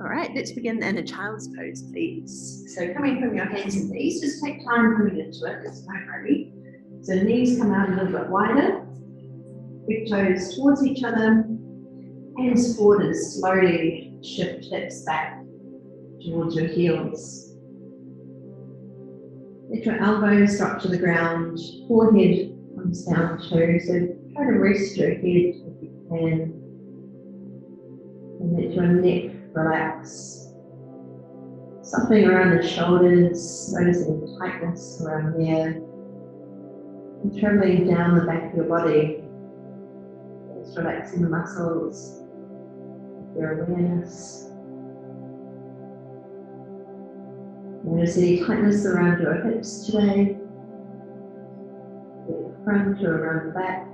All right, let's begin in a child's pose, please. So coming from your hands and knees, just take time coming into it, it's no hurry. So knees come out a little bit wider, big toes towards each other, hands forward and slowly shift hips back towards your heels. Let your elbows drop to the ground, forehead comes down too, so try to rest your head if you can. And let your neck relax. Something around the shoulders, noticing tightness around there. And traveling down the back of your body, just relaxing the muscles, your awareness. Notice any tightness around your hips today, the front or around the back.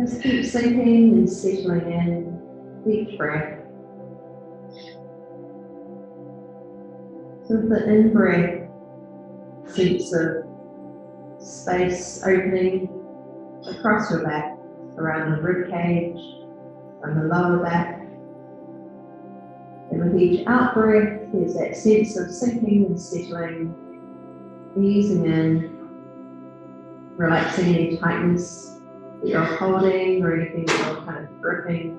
Just keep sinking and settling in, deep breath. So with the in-breath, sense of space opening across your back, around the rib cage, around the lower back. And with each out-breath, there's that sense of sinking and settling, easing in, relaxing any tightness that you're holding or anything that you're kind of gripping.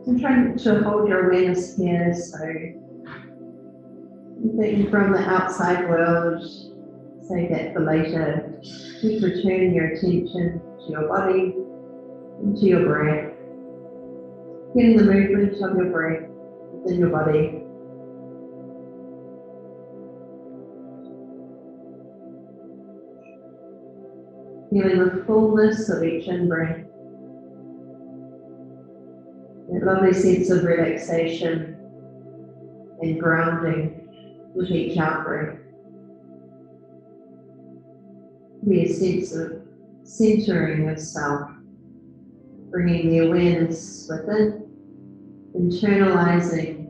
And trying to hold your awareness here, so anything from the outside world, save that for later. Keep returning your attention to your body, into your breath, getting the movement of your breath within your body. Feeling the fullness of each in-breath. That lovely sense of relaxation and grounding with each out-breath. Be a sense of centering yourself, bringing the awareness within, internalizing,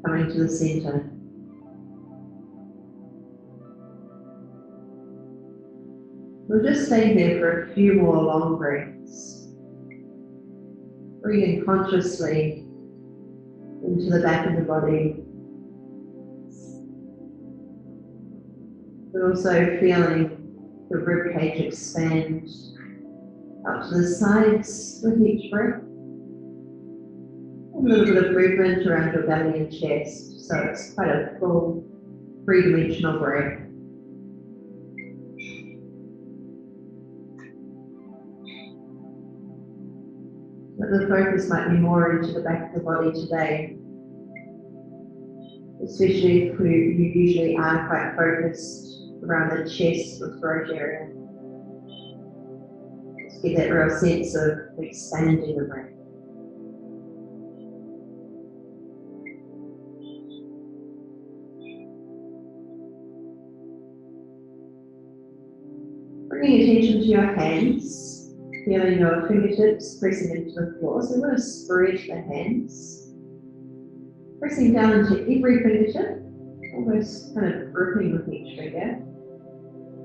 coming to the center. We'll just stay here for a few more long breaths. Breathing consciously into the back of the body, but also feeling the rib cage expand up to the sides with each breath. A little bit of movement around your belly and chest, so it's quite a full, three-dimensional breath. But the focus might be more into the back of the body today, especially if you usually are quite focused around the chest or throat area. Just get that real sense of expanding the breath. Bringing attention to your hands. Feeling your fingertips pressing into the floor, so we're going to spread the hands. Pressing down into every fingertip, almost kind of gripping with each finger.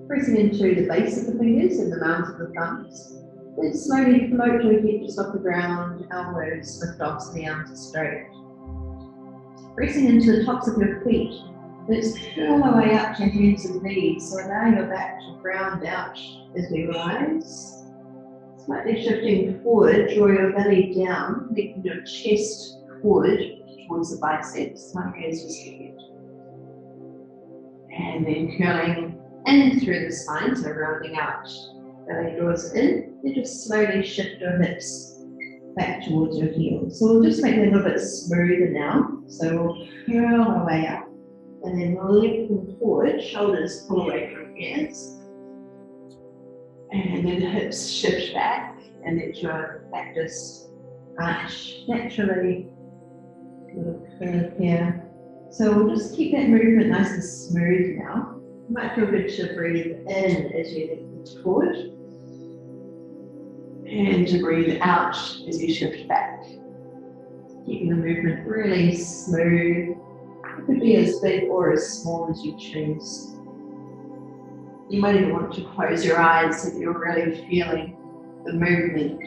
Pressing into the base of the fingers and the mounds of the thumbs. Then slowly float your head just off the ground, elbows lift off so the arms are straight. Pressing into the tops of your feet. Let's curl our way up to your hands and knees, so allow your back to ground out as we rise. Slightly shifting forward, draw your belly down, making your chest forward towards the biceps, hungry as you head. And then curling in through the spine, so rounding out. Belly draws in, then just slowly shift your hips back towards your heels. So we'll just make it a little bit smoother now. So we'll curl our way up, and then we'll lengthen forward, shoulders pull away from ears. And then the hips shift back and let your back just arch naturally. A little curve here. So we'll just keep that movement nice and smooth now. You might feel good to breathe in as you lift forward. And to breathe out as you shift back. Keeping the movement really smooth. It could be as big or as small as you choose. You might even want to close your eyes if you're really feeling the movement.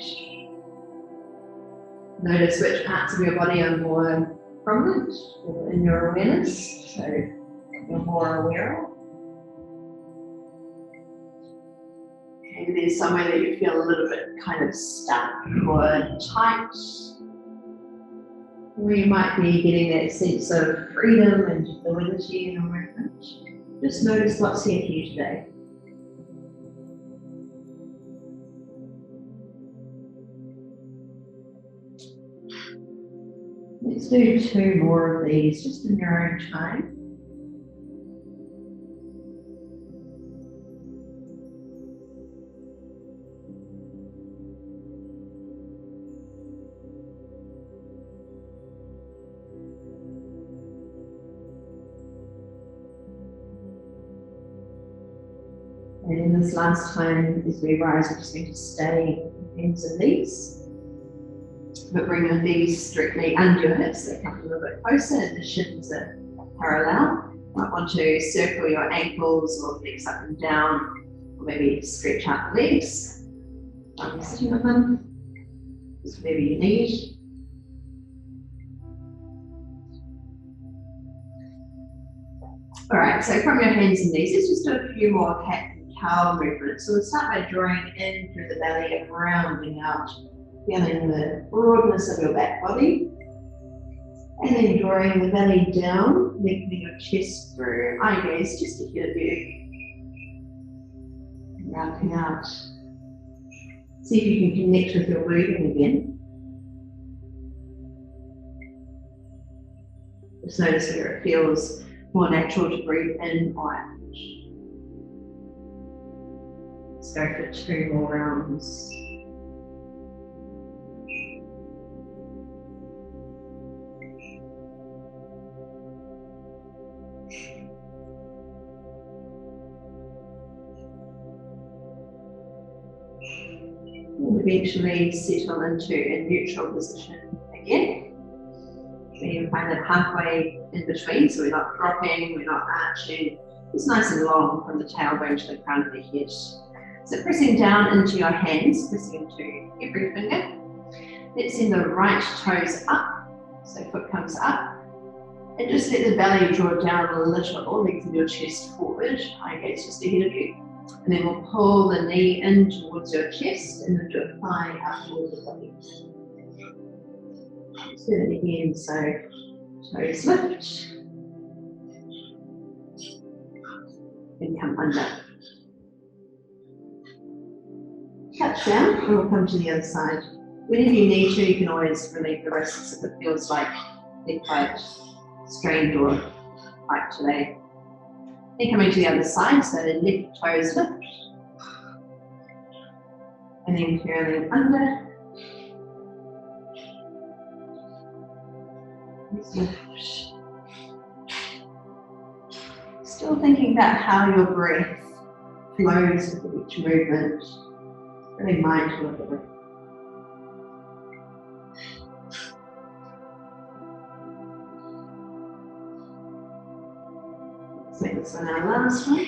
Notice which parts of your body are more prominent or in your awareness, so you're more aware of. Maybe there's somewhere that you feel a little bit kind of stuck or tight. Or you might be getting that sense of freedom and fluidity in your movement. Just notice what's here for you today. Let's do 2 more of these, just in your own time. And in this last time, as we rise, we're just going to stay hands and knees. But bring your knees directly under your hips, they come a little bit closer, and the shins are parallel. You might want to circle your ankles or flex up and down, or maybe stretch out the legs. While you're sitting on them, just whatever you need. Alright, so from your hands and knees, let's just do a few more cat and cow movements. So we'll start by drawing in through the belly and rounding out, feeling the broadness of your back body. And then drawing the belly down, lengthening your chest through, eye gaze just ahead of you. And rounding out. See if you can connect with your breathing again. Just notice where it feels more natural to breathe in or out. Let's go for 2 more rounds. And eventually settle into a neutral position again. So you find that halfway in between, so we're not dropping, we're not arching. It's nice and long from the tailbone to the crown of the head. So pressing down into your hands, pressing into every finger. Let's send the right toes up, so foot comes up. And just let the belly draw down a little, lengthen your chest forward, eye gaze just ahead of you. And then we'll pull the knee in towards your chest and lift your thigh up towards the body. Let's do that again, so toes lift. And come under. Touch down and we'll come to the other side. Whenever you need to, you can always relieve the wrists if it feels like they're quite strained or tight today. Then coming to the other side, so the left toes lift. And then curling under. Still thinking about how your breath flows with each movement. Really mindful of it. Let's make this one our last one.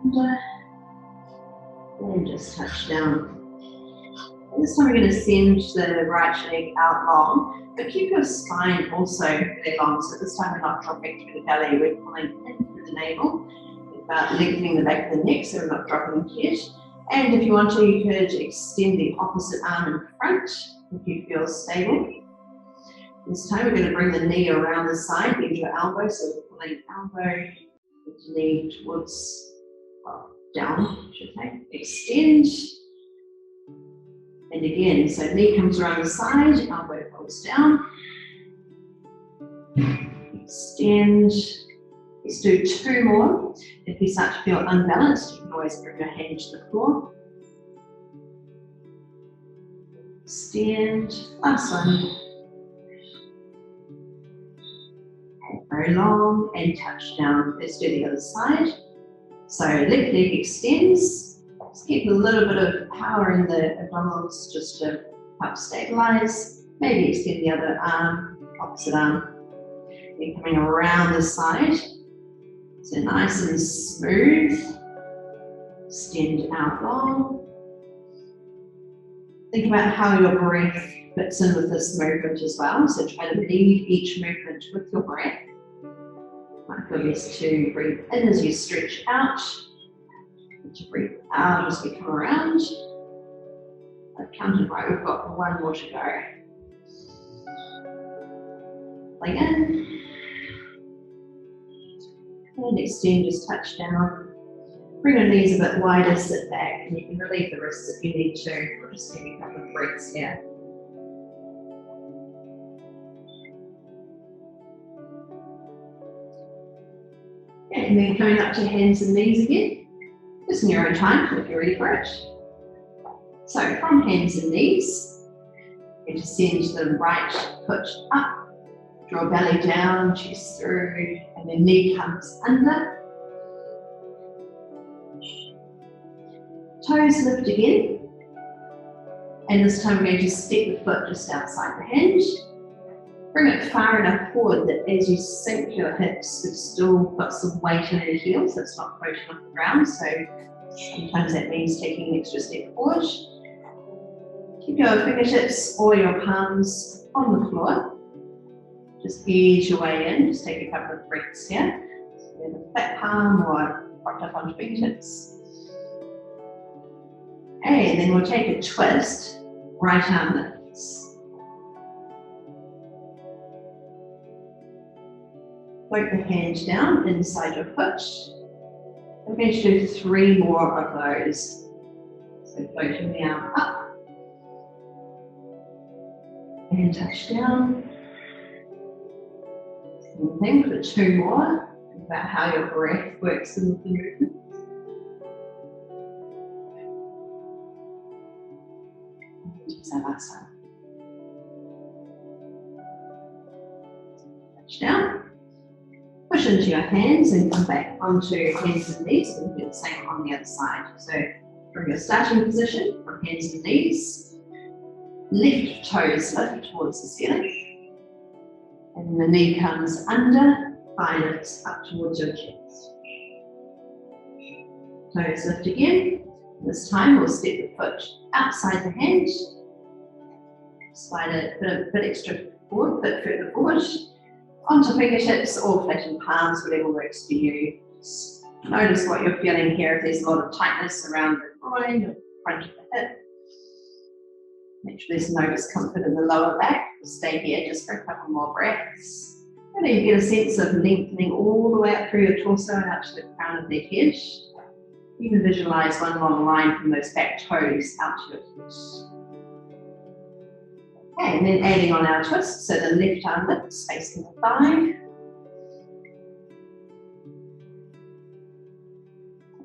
Under. And just touch down. And this time we're going to send the right leg out long, but keep your spine also really long. So this time we're not dropping through the belly, we're pulling in through the navel. About lengthening the back of the neck so we're not dropping yet. And if you want to, you could extend the opposite arm in front if you feel stable. This time we're going to bring the knee around the side, bend your elbow, so we're pulling elbow, knee towards, well, down, I should say. Extend. And again, so knee comes around the side, elbow pulls down. Extend. Let's do 2 more. If you start to feel unbalanced, you can always bring your hand to the floor. Extend. Last one. Okay, very long and touch down. Let's do the other side. So left leg extends. Just keep a little bit of power in the abdominals just to help stabilize. Maybe extend the other arm, opposite arm. Then coming around the side. So nice and smooth. Extend out long. Think about how your breath fits in with this movement as well. So try to lead each movement with your breath. Might feel best to breathe in as you stretch out, and to breathe out as we come around. I've counted right, we've got one more to go. Leg in. And extend, just touch down. Bring your knees a bit wider, sit back, and you can relieve the wrists if you need to. We'll just take a couple of breaths here. And then coming up to hands and knees again, just in your own time if you're ready for it. So from hands and knees, you just send the right foot up, draw belly down, chest through, and then knee comes under. Toes lift again, and this time we're going to step the foot just outside the hinge. Bring it far enough forward that as you sink your hips, you've still got some weight in your heels, so it's not floating off the ground. So sometimes that means taking an extra step forward. Keep your fingertips or your palms on the floor. Just ease your way in, just take a couple of breaths here. So you have a flat palm or propped up on fingertips. And then we'll take a twist, right arm lifts. Float the hand down inside your foot. We're going to do 3 more of those. So floating the arm up. And touch down. Same thing for 2 more. Think about how your breath works in the movement. Savasana. Touch down. Push into your hands and come back onto hands and knees. And do the same on the other side. So from your starting position, from hands and knees, left toes lift towards the ceiling. And the knee comes under, thigh lifts up towards your chest. Toes lift again. This time we'll step the foot outside the hand. Slide it a bit extra forward, bit further forward, onto fingertips or flattened palms, whatever works for you. Just notice what you're feeling here. If there's a lot of tightness around the groin or front of the hip, make sure there's no discomfort in the lower back. Stay here just for a couple more breaths. And then you get a sense of lengthening all the way up through your torso and up to the crown of the head. You can visualize one long line from those back toes out to your feet. Okay, and then adding on our twist, so the left arm lifts facing the thigh.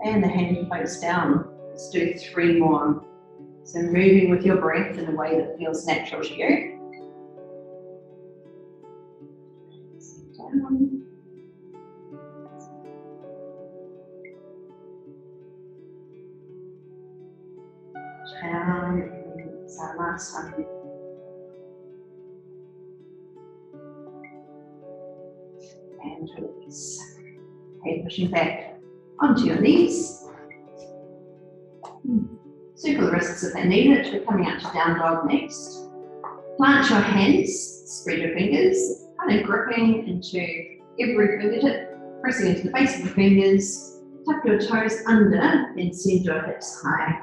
And the hand floats down. Let's do 3 more. So moving with your breath in a way that feels natural to you. Down. Down. It's our last time. And release. Okay, pushing back onto your knees. Circle the wrists if they need it. We're coming out to down dog next. Plant your hands, spread your fingers, kind of gripping into every fingertip, pressing into the base of the fingers. Tuck your toes under and send your hips high.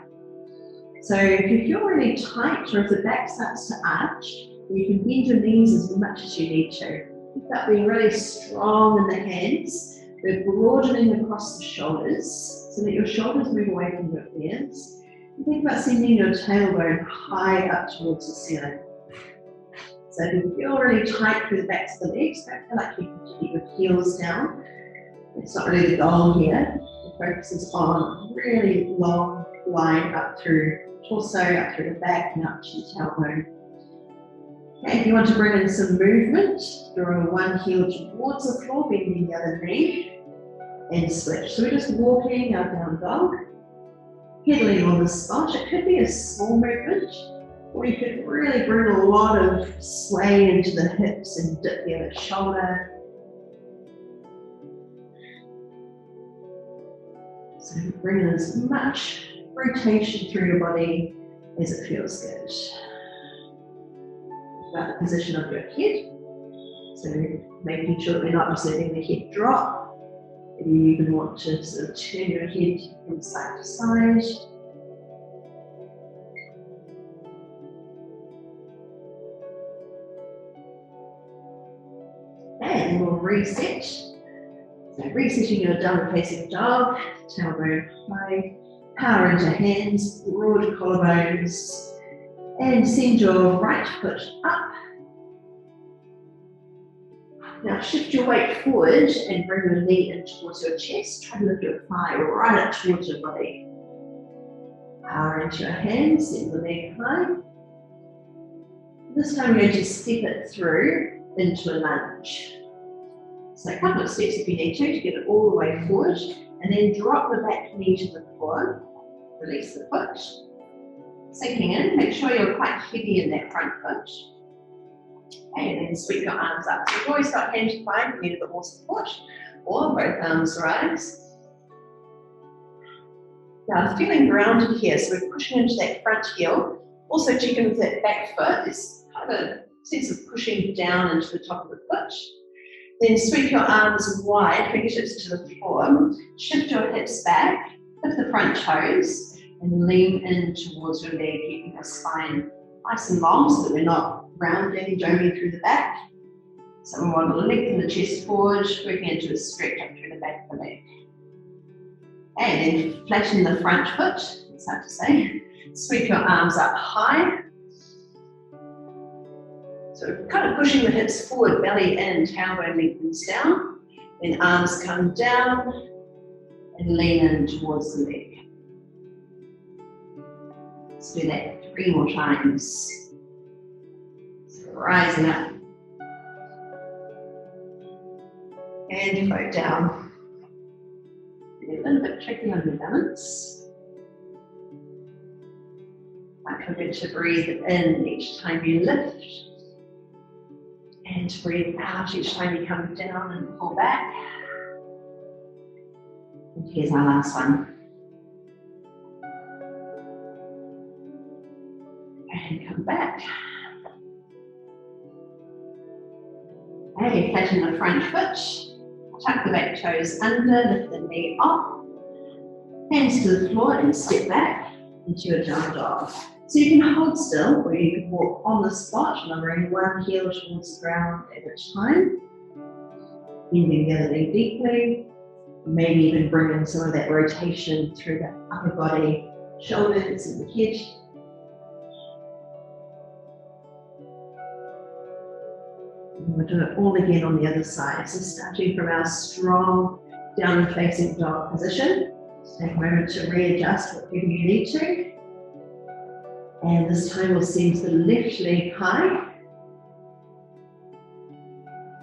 So if you feel really tight or if the back starts to arch, you can bend your knees as much as you need to. Keep that being really strong in the hands. We're broadening across the shoulders so that your shoulders move away from your ears. And think about sending your tailbone high up towards the ceiling. So if you feel really tight through the backs of the legs, don't feel like you have to keep your heels down. It's not really the goal here. The focus is on a really long line up through torso, up through the back, and up to the tailbone. Okay, if you want to bring in some movement, draw one heel towards the floor, bending the other knee, and switch. So we're just walking our down dog, pedaling on the spot. It could be a small movement, or you could really bring a lot of sway into the hips and dip the other shoulder. So bring in as much rotation through your body as it feels good. About the position of your head. So making sure that we're not just letting the head drop. If you even want to sort of turn your head from side to side. And we'll reset. So resetting your downward facing dog, tailbone high, power into hands, broad collarbones, and send your right foot up. Now shift your weight forward and bring your knee in towards your chest. Try to lift your thigh right up towards your body. Power into your hands, send the leg high. This time we're going to step it through into a lunge. So a couple of steps if you need to get it all the way forward, and then drop the back knee to the floor. Release the foot. Sinking in, make sure you're quite heavy in that front foot. And then sweep your arms up. So you've always got hands wide, you need a bit more support, or both arms rise. Now feeling grounded here, so we're pushing into that front heel. Also checking with that back foot, there's kind of a sense of pushing down into the top of the foot. Then sweep your arms wide, fingertips to the floor. Shift your hips back, lift the front toes, and lean in towards your leg, keeping your spine nice and long so that we're not rounding, doming through the back. So we want to lengthen the chest forward, working into a stretch up through the back of the leg. And then flatten the front foot, it's hard to say. Sweep your arms up high. So kind of pushing the hips forward, belly in, tailbone lengthens down. Then arms come down and lean in towards the leg. Let's do that 3 more times. So rising up. And float down. A little bit tricky on your balance. Might feel good to breathe in each time you lift. And to breathe out each time you come down and pull back. And here's our last one. And come back. Okay, flatten the front foot. Tuck the back toes under, lift the knee off. Hands to the floor and step back into your down dog. So you can hold still, or you can walk on the spot, lowering one heel towards the ground at a time. Bending the other knee deeply. Maybe even bring in some of that rotation through the upper body, shoulders and the head. And we'll do it all again on the other side. So starting from our strong downward facing dog position. Just take a moment to readjust whatever you need to. And this time we'll send the left leg high.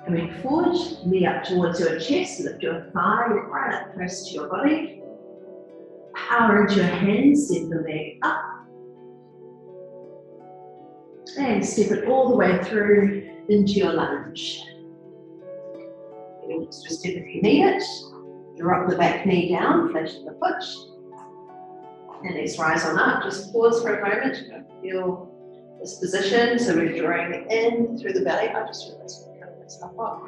Coming forward, knee up towards your chest, lift your thigh right up close to your body. Power into your hands, send the leg up. And step it all the way through into your lunge. Give an extra step if you need it. Drop the back knee down, flatten the foot. And let's rise on up. Just pause for a moment to feel this position. So we're drawing in through the belly. I just realized we're cutting this stuff off.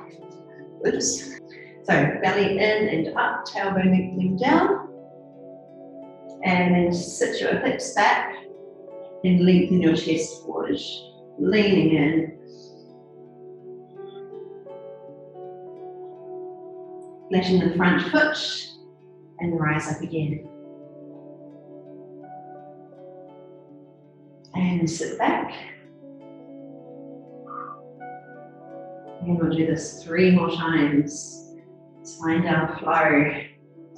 Oops. So belly in and up, tailbone lengthening down. And then sit your hips back and lengthen your chest forward. Leaning in. Flatten the front foot and rise up again. And sit back. And we'll do this 3 more times. Let's find our flow.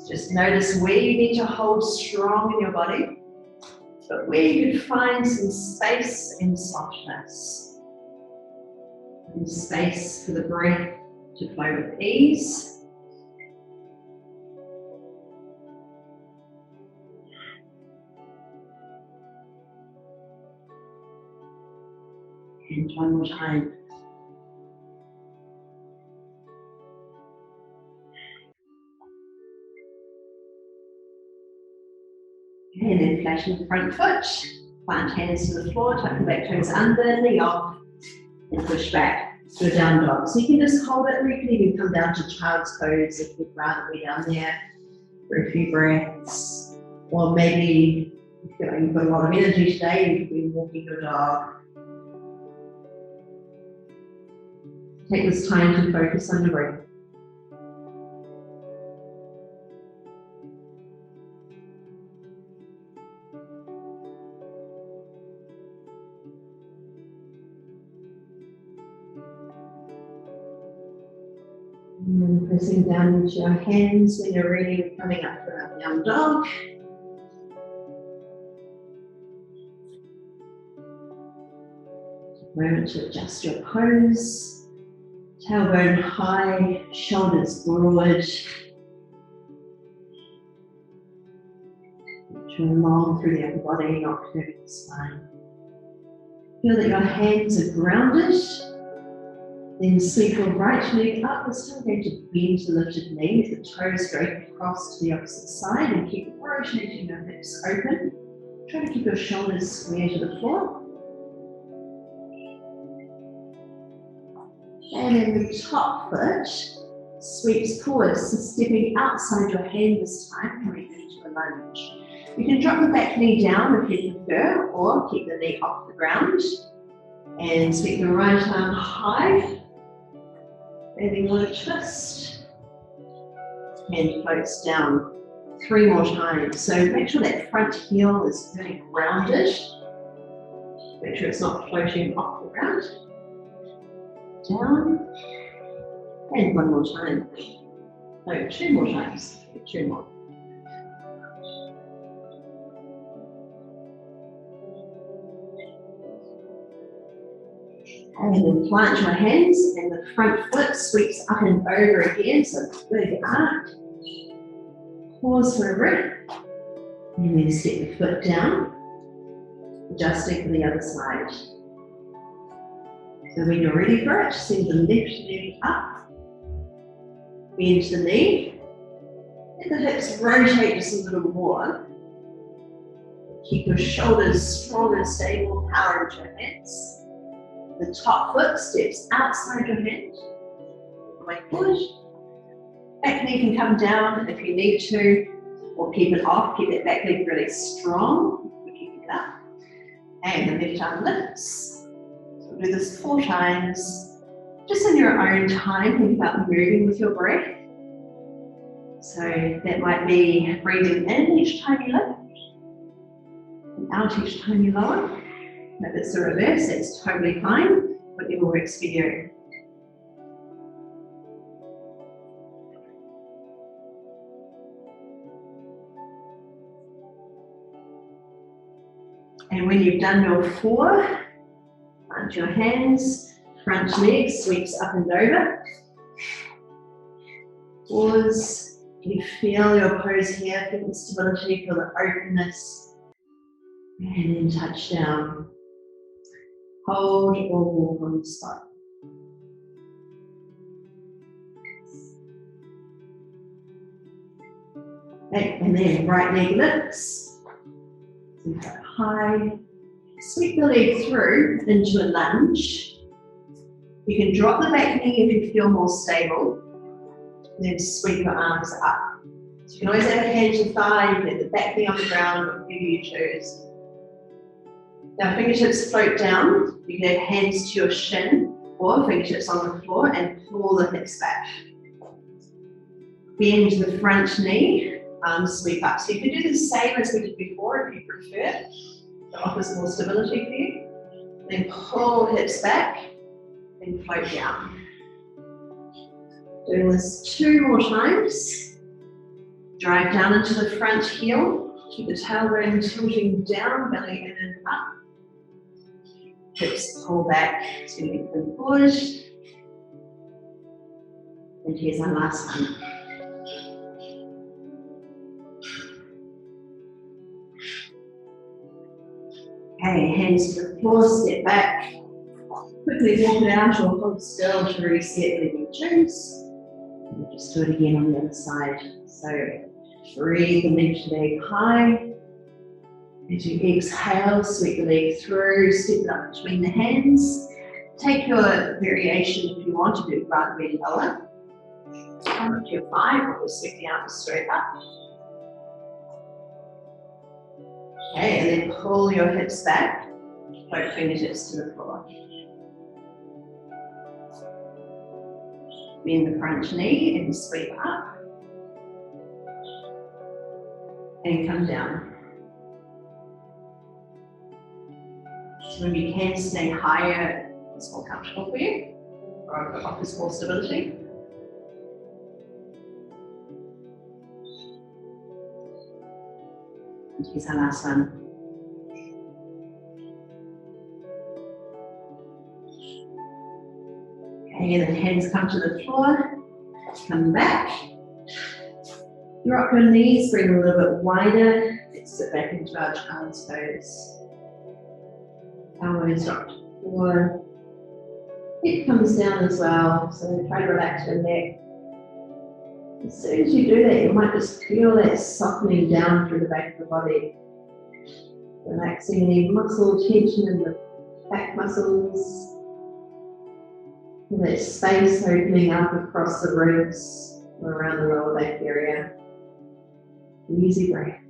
Just notice where you need to hold strong in your body, but where you could find some space and softness. And space for the breath to flow with ease. And one more time. And then flatten the front foot, plant hands to the floor, tuck the back toes under, knee off, and push back to a down dog. So you can just hold it, or you can even come down to child's pose if you'd rather be down there for a few breaths. Or maybe you feel like you've got a lot of energy today, you could be walking your dog. Take this time to focus on your breath. And then pressing down into your hands when you're ready, coming up for a down dog. Take a moment to adjust your pose. Tailbone high, shoulders broad. Draw long through the upper body, not curving the spine. Feel that your hands are grounded. Then sweep your right leg up. We're still going to bend the lifted knee with the toes straight across to the opposite side and keep rotating your hips open. Try to keep your shoulders square to the floor. And then the top foot sweeps forward, so stepping outside your hand this time, coming into a lunge. You can drop the back knee down if you prefer, or keep the knee off the ground. And sweep your right arm high. And then you want to twist. And floats down 3 more times. So make sure that front heel is really grounded. Make sure it's not floating off the ground. Down. And 1 more time. No, 2 more times. 2 more. And then plant your hands and the front foot sweeps up and over again, so big arc. Pause for a breath. And then step the foot down, adjusting for the other side. So when you're ready for it, send the left leg up, bend the knee, let the hips rotate just a little more. Keep your shoulders strong and stable, power into your hands. The top foot steps outside your hand, away forward. Back knee can come down if you need to, or keep it off. Keep that back leg really strong. Keep it up. And the left arm lifts. So we'll do this 4 times, just in your own time. Think about moving with your breath. So that might be breathing in each time you lift, and out each time you lower. If it's the reverse, it's totally fine. Whatever works for you. And when you've done your 4, plant your hands, front leg sweeps up and over. Pause. You feel your pose here, feel the stability, feel the openness. And then touch down. Hold or walk on the spot. Okay, and then right leg lifts. High. Sweep the leg through into a lunge. You can drop the back knee if you feel more stable. And then sweep your arms up. So you can always have a hand to thigh, you can have the back knee on the ground, whatever you choose. Now fingertips float down. You can have hands to your shin or fingertips on the floor and pull the hips back. Bend the front knee, arms sweep up. So you can do the same as we did before if you prefer. It offers more stability for you. Then pull hips back and float down. Doing this 2 more times. Drive down into the front heel. Keep the tailbone tilting down, belly in and up. Hips pull back to lengthen forward. And here's our last one. Okay, hands to the floor, step back. Quickly walk it out or hold still to reset whenever you choose. We'll just do it again on the other side. So breathe the left leg high. As you exhale, sweep the leg through, step it up between the hands. Take your variation if you want to do rather be lower. Come up to your 5, or sweep the arms straight up. Okay, and then pull your hips back, both fingertips to the floor. Bend the front knee and sweep up. And come down. So when you can stay higher, it's more comfortable for you, or if it offers more stability. And here's our last one. Okay, and then hands come to the floor, come back. Drop your knees, bring them a little bit wider. Let's sit back into our child's pose. Elbows drop to the floor. Hip comes down as well, so try to relax your neck. As soon as you do that, you might just feel that softening down through the back of the body. Relaxing any muscle tension in the back muscles. And that space opening up across the ribs or around the lower back area. Easy breaths.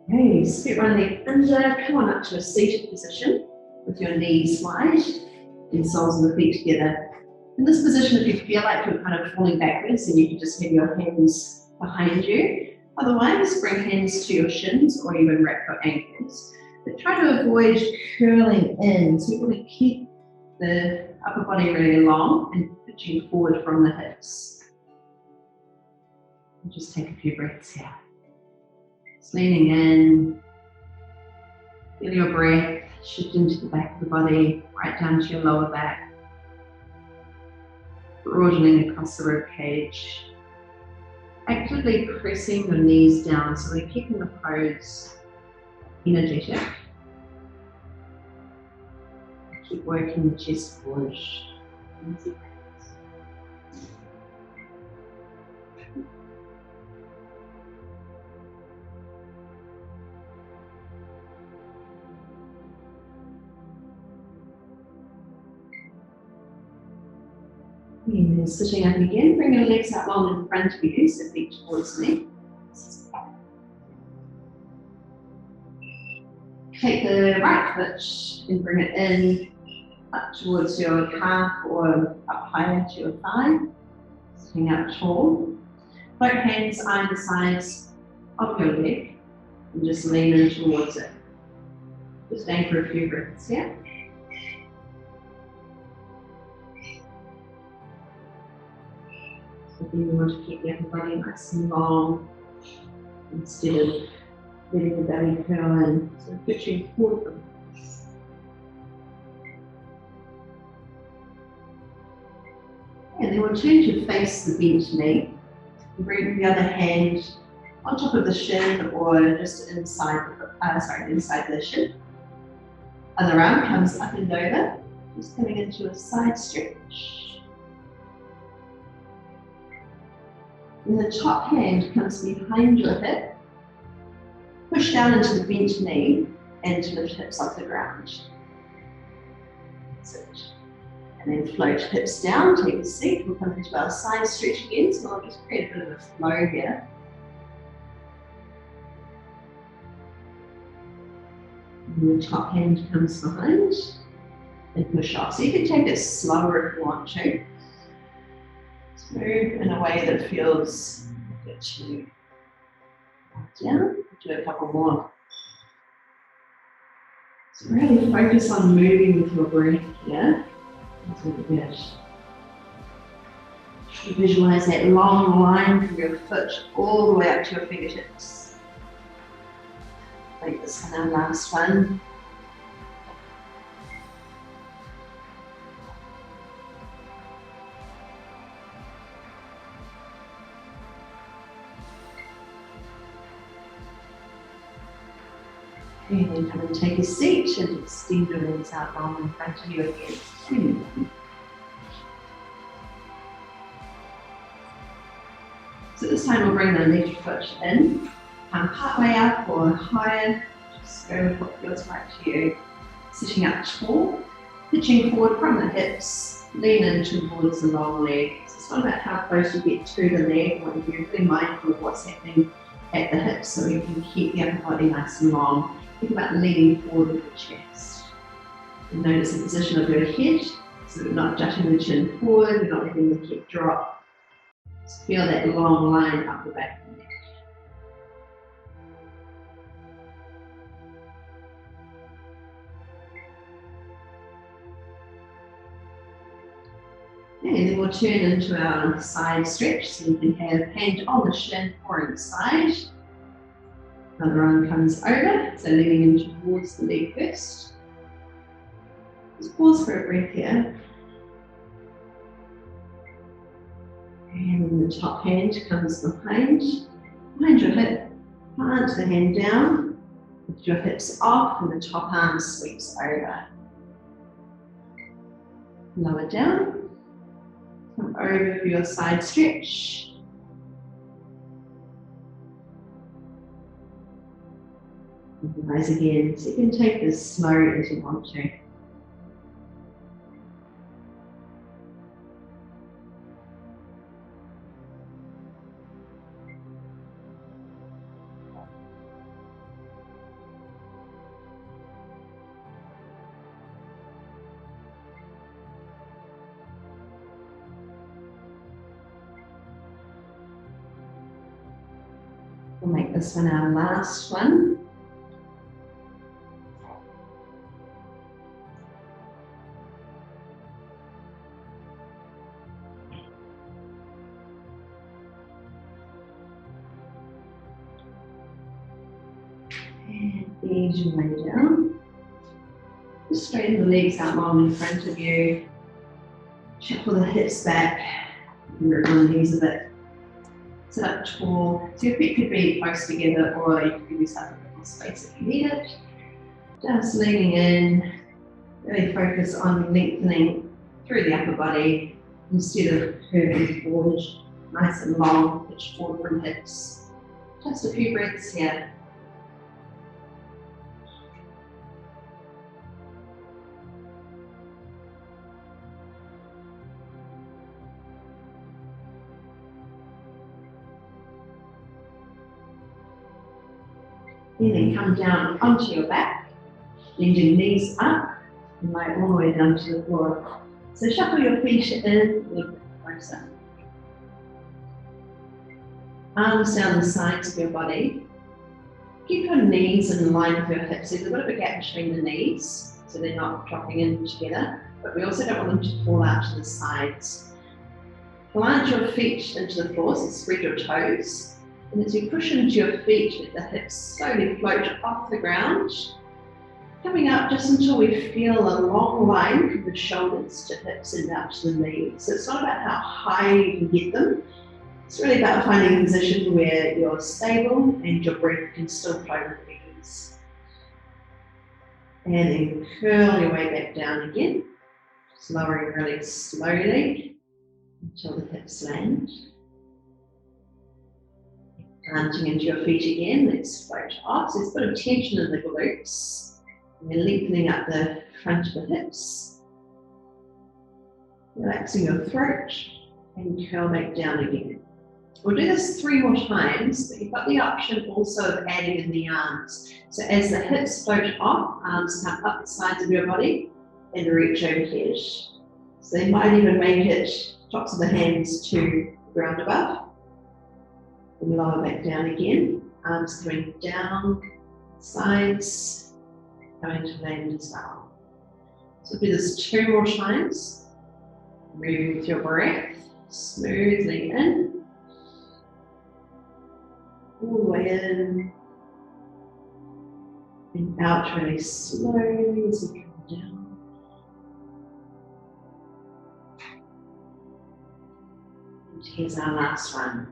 Okay, split one leg under, come on up to a seated position with your knees wide and soles of the feet together. In this position, if you feel like you're kind of falling backwards, then you can just have your hands behind you. Otherwise, bring hands to your shins or even wrap your ankles. But try to avoid curling in, so you want to keep the upper body really long and pitching forward from the hips. And just take a few breaths here. Just leaning in, feel your breath shift into the back of the body, right down to your lower back, broadening across the rib cage. Actively pressing your knees down so we're keeping the pose energetic. Keep working the chest forward. Easy breaths. And sitting up again, bring your legs out long in front of you, so feet towards me. Take the right foot and bring it in up towards your calf or up higher to your thigh. Sitting up tall. Both hands either sides of your leg and just lean in towards it. Just staying for a few breaths here. So you want to keep the upper body nice and long instead of letting the belly curl in. So pushing forward. And then we'll turn to face the bent knee. And bring the other hand on top of the shin or just inside the shin. Other arm comes up and over, just coming into a side stretch. And the top hand comes behind your hip. Push down into the bent knee and lift hips off the ground. That's it. And then float hips down, take a seat. We'll come into our side stretch again, so I'll just create a bit of a flow here. And the top hand comes behind and push off. So you can take it slower if you want to. Just move in a way that feels good to you. Down, do a couple more. So really focus on moving with your breath here. That's really good. Visualize that long line from your foot all the way up to your fingertips. Like this one, our last one. And then come and take a seat and extend your legs out long in front of you again. So this time we'll bring the left foot in, come part way up or higher, just go with what feels right to you. Sitting up tall, pitching forward from the hips, lean in towards the long leg. So it's not about how close you get to the leg, but you're really mindful of what's happening at the hips so you can keep the upper body nice and long. Think about leaning forward with the chest. And notice the position of your head, so we're not jutting the chin forward, we're not letting the head drop. Just feel that long line up the back of the neck. And then we'll turn into our side stretch, so you can have hand on the shin or inside. Another arm comes over, so leaning in towards the leg first. Just pause for a breath here. And then the top hand comes behind your hip. Plant the hand down, lift your hips off, and the top arm sweeps over. Lower down, come over for your side stretch. And rise again, so you can take this slow as you want to. We'll make this one our last one. And ease your way down. Just straighten the legs out long in front of you. Shuffle the hips back. Move on the knees a bit. Sit up tall. So your feet could be close together, or you can give yourself a bit more space if you need it. Just leaning in. Really focus on lengthening through the upper body instead of curving forward. Nice and long, pitch forward from hips. Just a few breaths here. And then come down onto your back, bending knees up, and lie all the way down to the floor. So shuffle your feet in a little bit closer. Arms down the sides of your body. Keep your knees in line with your hips. There's a bit of a gap between the knees, so they're not dropping in together, but we also don't want them to fall out to the sides. Plant your feet into the floor, so spread your toes. And as you push into your feet, let the hips slowly float off the ground, coming up just until we feel a long line from the shoulders to hips and out to the knees. So it's not about how high you can get them. It's really about finding a position where you're stable and your breath can still flow with ease. And then curl your way back down again, just lowering really slowly until the hips land. Planting into your feet again, let's float off. So there's a bit of tension in the glutes. And then lengthening up the front of the hips. Relaxing your throat and curl back down again. We'll do this 3 more times, but you've got the option also of adding in the arms. So as the hips float off, arms come up the sides of your body and reach overhead. So they might even make it tops of the hands to the ground above. And lower back down again, arms coming down, sides, going to land as well. So do this 2 more times, moving with your breath, smoothly in, all the way in, and out really slowly as you come down. And here's our last one.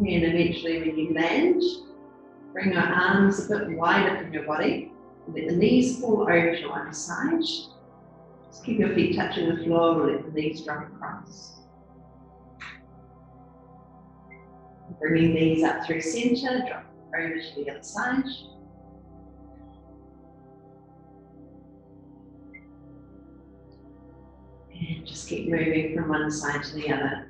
And eventually when you land, bring your arms a bit wider from your body. Let the knees fall over to one side. Just keep your feet touching the floor, let the knees drop across. Bringing knees up through center, drop over to the other side. And just keep moving from one side to the other.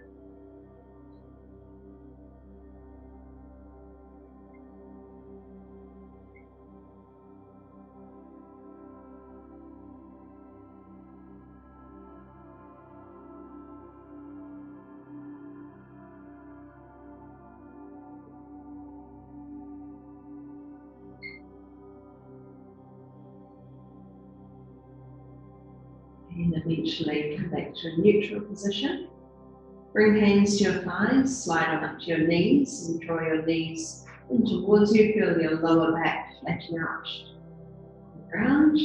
And eventually come back to a neutral position. Bring hands to your thighs, slide on up to your knees and draw your knees in towards you. Feel your lower back flatten out on the ground.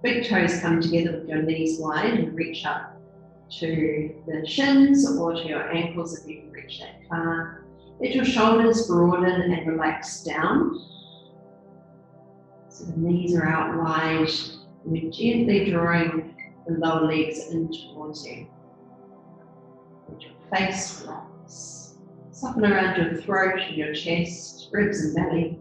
Big toes come together with your knees wide and reach up to the shins or to your ankles if you can reach that far. Let your shoulders broaden and relax down. So the knees are out wide. We're gently drawing the lower legs in towards you. Let your face relax. Soften around your throat and your chest, ribs and belly.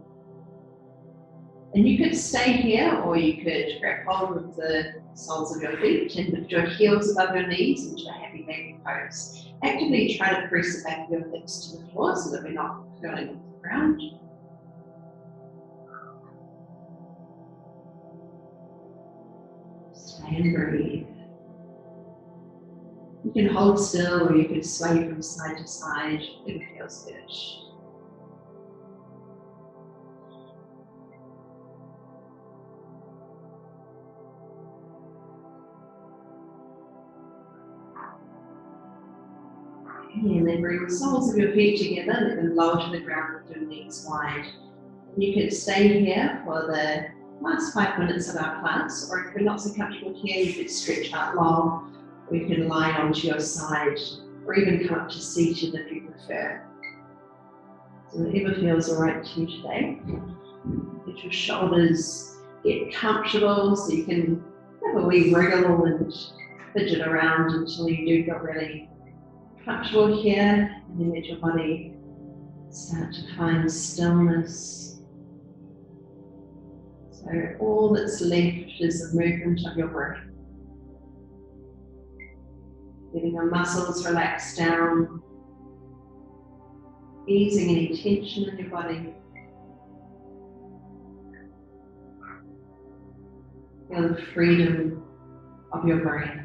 And you could stay here or you could grab hold of the soles of your feet and lift your heels above your knees into a happy baby pose. Actively try to press the back of your hips to the floor so that we're not curling off the ground. Stay and breathe. You can hold still or you can sway from side to side. It feels good. And then bring the soles of your feet together, let them lower to the ground with your knees wide. You could stay here for the last 5 minutes of our class, or if you're not so comfortable here, you could stretch out long, or you can lie onto your side, or even come up to seated if you prefer. So whatever feels alright to you today. Let your shoulders get comfortable so you can have a wee wriggle and fidget around until you do get really comfortable here, and then let your body start to find stillness. So all that's left is the movement of your breath. Letting your muscles relax down, easing any tension in your body. Feel the freedom of your breath.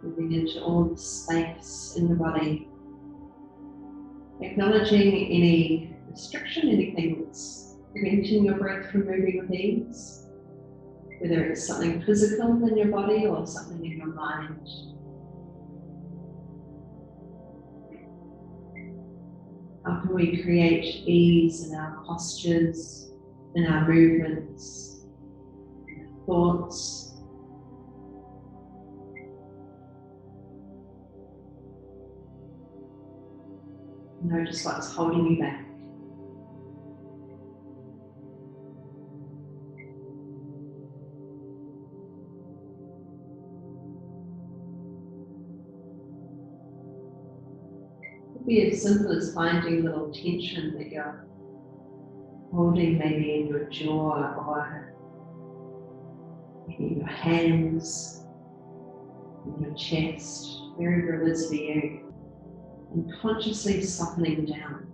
Moving into all the space in the body. Acknowledging any restriction, anything that's preventing your breath from moving with ease. Whether it's something physical in your body or something in your mind. How can we create ease in our postures, in our movements, in our thoughts? Notice what's holding you back. It could be as simple as finding a little tension that you're holding maybe in your jaw or maybe in your hands, in your chest, wherever it is for you. And consciously softening down.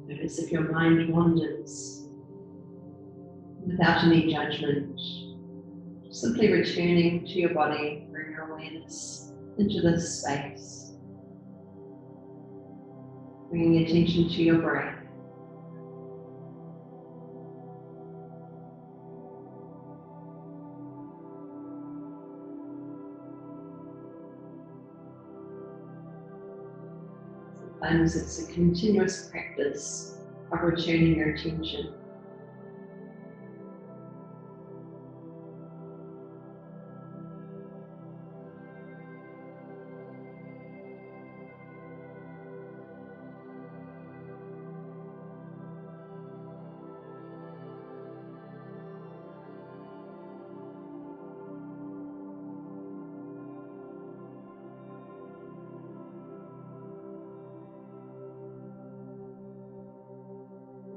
Notice if your mind wanders without any judgment. Simply returning to your body, bring your awareness into this space. Bringing attention to your breath. Sometimes it's a continuous practice of returning your attention.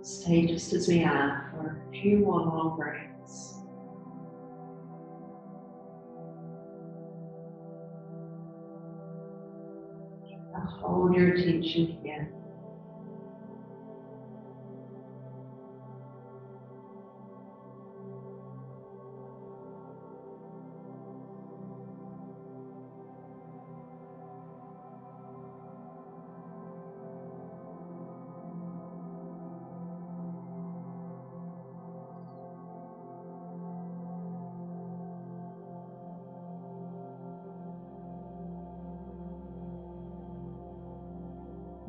Stay just as we are for a few more long breaths. Now hold your attention here.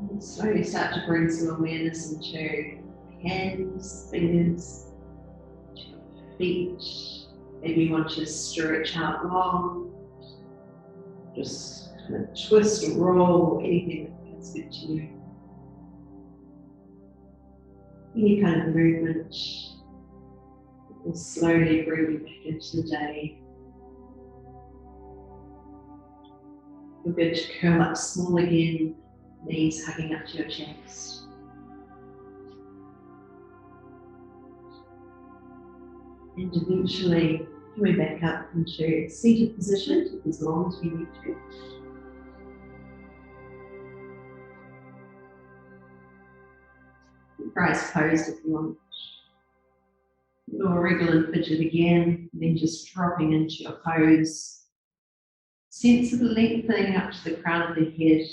And slowly start to bring some awareness into hands, fingers, to your feet. Maybe you want to stretch out long. Just kind of twist or roll, anything that feels good to you. Any kind of movement will slowly bring you back into the day. You're good to curl up small again, knees hugging up to your chest. And eventually coming back up into a seated position as long as you need to. Keep your eyes closed if you want. Do a wriggle and fidget again, and then just dropping into your pose. Sense of lengthening up to the crown of the head,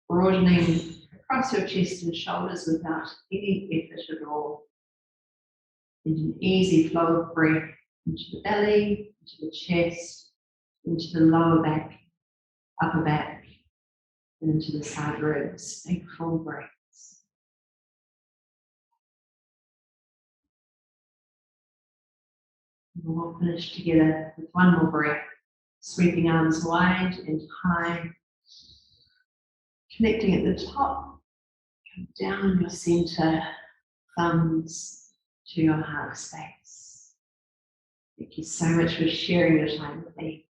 broadening across your chest and shoulders without any effort at all. And an easy flow of breath into the belly, into the chest, into the lower back, upper back, and into the side ribs. Big full breaths. And we'll finish together with one more breath. Sweeping arms wide and high. Connecting at the top, come down your center, thumbs to your heart space. Thank you so much for sharing your time with me.